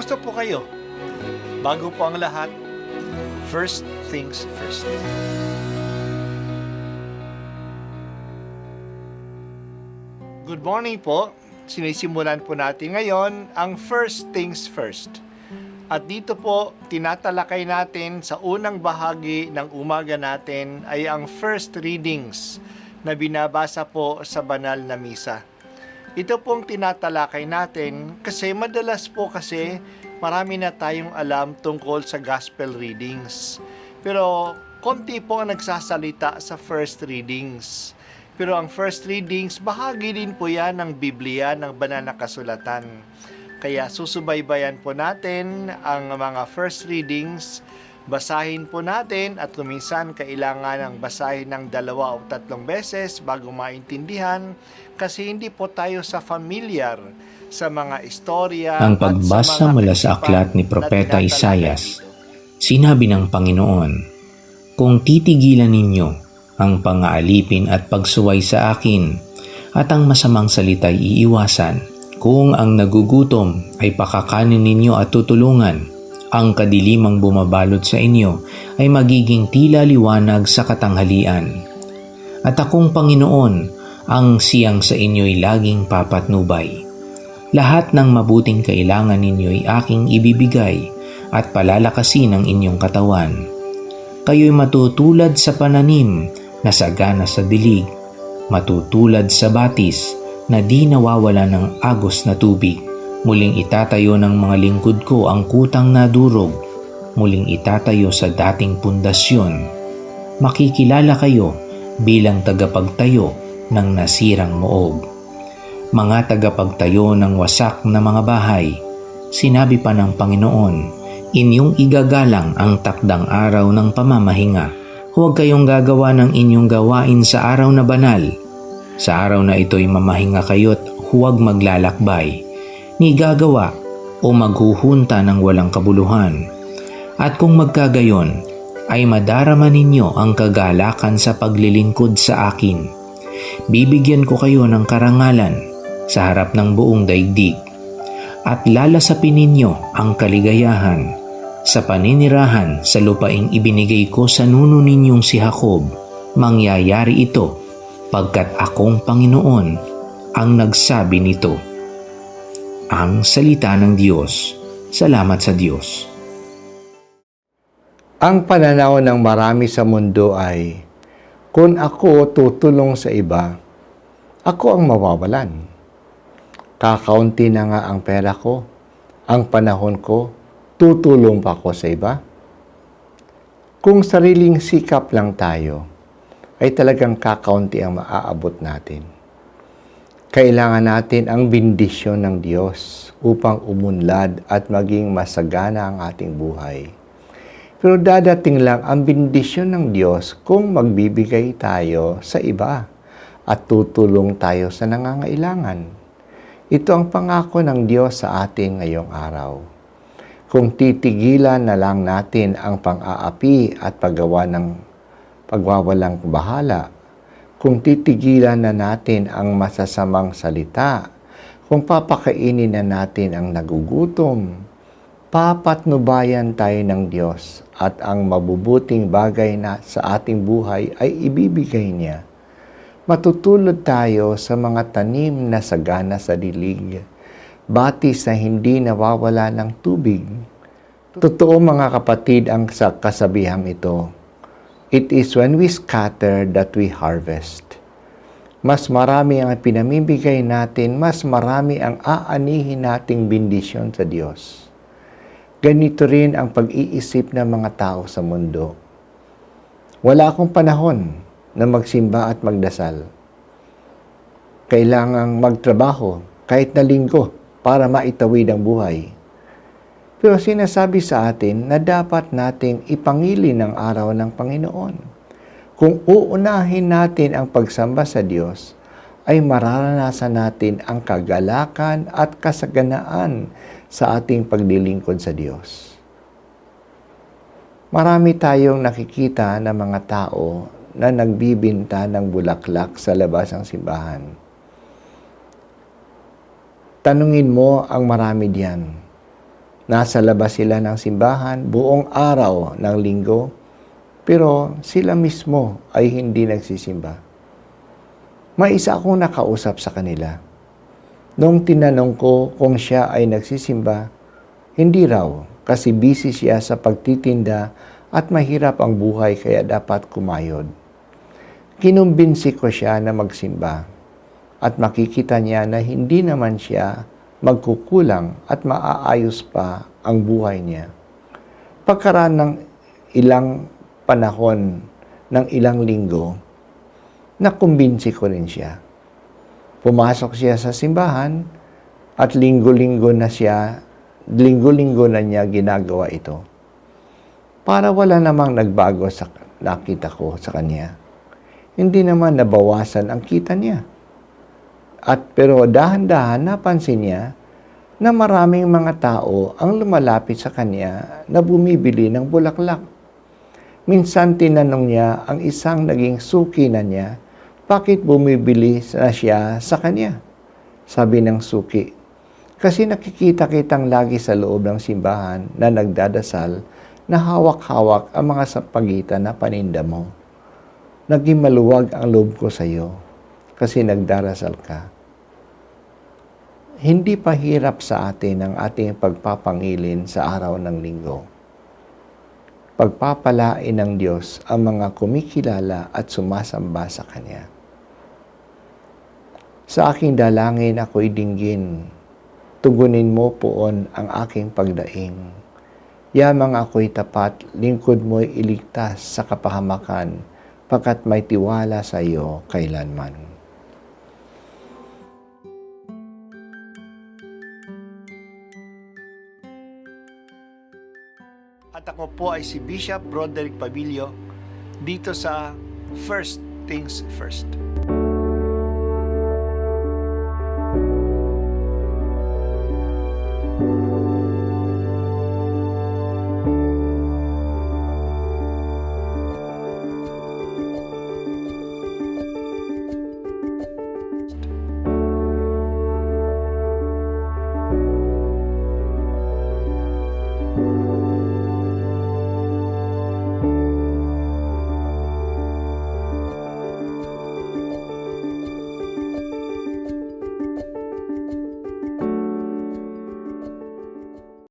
Kumusta po kayo? Bago po ang lahat, first things first. Good morning po. Sinisimulan po natin ngayon ang first things first. At dito po, tinatalakay natin sa unang bahagi ng umaga natin ay ang first readings na binabasa po sa banal na misa. Ito pong tinatalakay natin kasi madalas po kasi marami na tayong alam tungkol sa gospel readings. Pero konti po ang nagsasalita sa first readings. Pero ang first readings, bahagi din po yan ng Biblia, ng banal na kasulatan. Kaya susubaybayan po natin ang mga first readings, basahin po natin at kuminsan kailangan ng basahin ng 2 o 3 beses bago maintindihan kasi hindi po tayo sa familiar sa mga istorya. Ang pagbasa mula sa aklat ni Propeta Isaias, sinabi ng Panginoon, "Kung titigilan ninyo ang pang-aalipin at pagsuway sa akin at ang masamang salita'y iiwasan, kung ang nagugutom ay pakakanin ninyo at tutulungan, ang kadilimang bumabalot sa inyo ay magiging tila liwanag sa katanghalian. At akong Panginoon, ang siyang sa inyo'y laging papatnubay. Lahat ng mabuting kailangan ninyo'y aking ibibigay at palalakasin ang inyong katawan. Kayo'y matutulad sa pananim na sagana sa dilig, matutulad sa batis na di nawawala ng agos na tubig. Muling itatayo ng mga lingkod ko ang kutang na durog, muling itatayo sa dating pundasyon. Makikilala kayo bilang tagapagtayo ng nasirang moob. Mga tagapagtayo ng wasak na mga bahay, sinabi pa ng Panginoon, inyong igagalang ang takdang araw ng pamamahinga. Huwag kayong gagawa ng inyong gawain sa araw na banal. Sa araw na ito'y mamahinga kayo't huwag maglalakbay, ni gagawa o maghuhunta ng walang kabuluhan. At kung magkagayon, ay madarama ninyo ang kagalakan sa paglilingkod sa akin. Bibigyan ko kayo ng karangalan sa harap ng buong daigdig, at lalasapin ninyo ang kaligayahan sa paninirahan sa lupaing ibinigay ko sa nuno ninyong si Jacob. Mangyayari ito pagkat akong Panginoon ang nagsabi nito." Ang salita ng Diyos. Salamat sa Diyos. Ang pananaw ng marami sa mundo ay, kung ako tutulong sa iba, ako ang mawawalan. Kakaunti na nga ang pera ko, ang panahon ko, tutulong pa ako sa iba. Kung sariling sikap lang tayo, ay talagang kakaunti ang maaabot natin. Kailangan natin ang bendisyon ng Diyos upang umunlad at maging masagana ang ating buhay. Pero dadating lang ang bendisyon ng Diyos kung magbibigay tayo sa iba at tutulong tayo sa nangangailangan. Ito ang pangako ng Diyos sa atin ngayong araw. Kung titigilan na lang natin ang pang-aapi at paggawa ng pagwawalang bahala, kung titigilan na natin ang masasamang salita, kung papakainin na natin ang nagugutom, papatnubayan tayo ng Diyos at ang mabubuting bagay na sa ating buhay ay ibibigay niya. Matutulad tayo sa mga tanim na sagana sa dilig, batis na hindi nawawala ng tubig. Totoo mga kapatid ang kasabihang ito. It is when we scatter that we harvest. Mas marami ang pinamimigay natin, mas marami ang aanihin nating bendisyon sa Diyos. Ganito rin ang pag-iisip ng mga tao sa mundo. Wala akong panahon na magsimba at magdasal. Kailangang magtrabaho kahit na linggo para maitawid ang buhay. Pero sinasabi sa atin na dapat nating ipangili ng araw ng Panginoon. Kung uunahin natin ang pagsamba sa Diyos, ay mararanasan natin ang kagalakan at kasaganaan sa ating paglilingkod sa Diyos. Marami tayong nakikita na mga tao na nagbibinta ng bulaklak sa labas ng simbahan. Tanungin mo ang marami diyan Nasa labas sila ng simbahan buong araw ng linggo, pero sila mismo ay hindi nagsisimba. May isa akong nakausap sa kanila. Nung tinanong ko kung siya ay nagsisimba, hindi raw kasi busy siya sa pagtitinda at mahirap ang buhay kaya dapat kumayod. Kinumbinsi ko siya na magsimba at makikita niya na hindi naman siya magkukulang at maaayos pa ang buhay niya. Pagkaraan ng ilang panahon, ng ilang linggo, nakumbinsi ko rin siya. Pumasok siya sa simbahan at linggo-linggo na niya ginagawa ito. Para wala namang nagbago sa nakita ko sa kanya. Hindi naman nabawasan ang kita niya. Pero dahan-dahan napansin niya na maraming mga tao ang lumalapit sa kanya na bumibili ng bulaklak. Minsan tinanong niya ang isang naging suki na niya, bakit bumibili na siya sa kanya? Sabi ng suki, kasi nakikita kitang lagi sa loob ng simbahan na nagdadasal na hawak-hawak ang mga sapagitan na paninda mo. Naging maluwag ang loob ko sa iyo kasi nagdarasal ka. Hindi pa hirap sa atin ang ating pagpapangilin sa araw ng linggo. Pagpapalain ng Diyos ang mga kumikilala at sumasamba sa Kanya. Sa aking dalangin ako'y dinggin, tugunin mo poon ang aking pagdaing. Yamang ako'y tapat, lingkod mo'y iligtas sa kapahamakan, pagkat may tiwala sa iyo kailanman. At ako po ay si Bishop Broderick Pabilio dito sa First Things First.